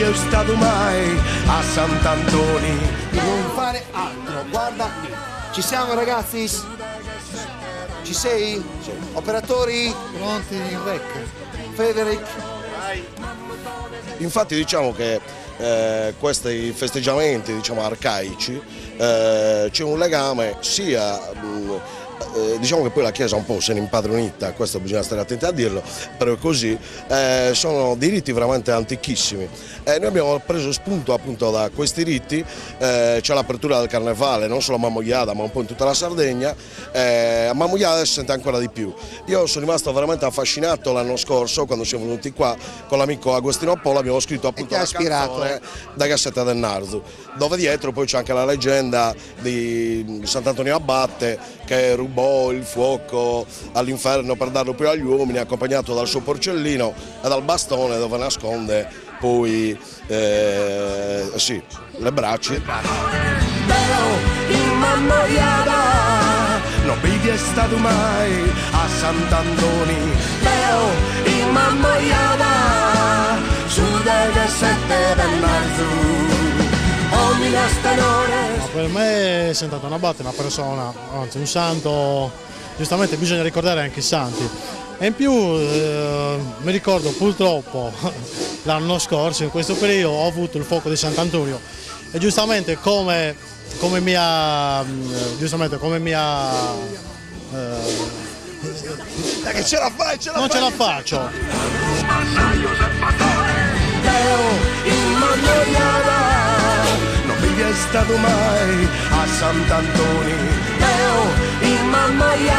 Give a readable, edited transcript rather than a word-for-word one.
è stato mai a Sant'Antoni. Non fare altro, guarda lì. Ci siamo ragazzi? Ci sei? Sì. Operatori? Pronti in rec. Federic? Infatti diciamo che questi festeggiamenti arcaici c'è un legame sia diciamo che poi la Chiesa un po' se ne impadronita, questo bisogna stare attenti a dirlo, però è così, sono dei riti veramente antichissimi. Noi abbiamo preso spunto appunto da questi riti, c'è l'apertura del carnevale, non solo a Mamogliada ma un po' in tutta la Sardegna, a Mamogliada si sente ancora di più. Io sono rimasto veramente affascinato l'anno scorso quando siamo venuti qua con l'amico Agostino Appolla, abbiamo scritto appunto la canzone da Gazzetta del Nardo, dove dietro poi c'è anche la leggenda di Sant'Antonio Abbatte che rubò il fuoco all'inferno per darlo poi agli uomini, accompagnato dal suo porcellino e dal bastone dove nasconde poi sì, le braccia. In Mamogliada non vedi è stato mai a Sant'Antoni. Leo in Mamogliada su delle sette del Nardo. Per me Sant'Antonio Abbatte è una persona, anzi un santo, giustamente bisogna ricordare anche i santi. E in più mi ricordo purtroppo l'anno scorso, in questo periodo, ho avuto il fuoco di Sant'Antonio e giustamente come mi ha Che ce la fai, non ce la faccio. Non è stato mai a Sant'Antoni. Leo in Mamogliada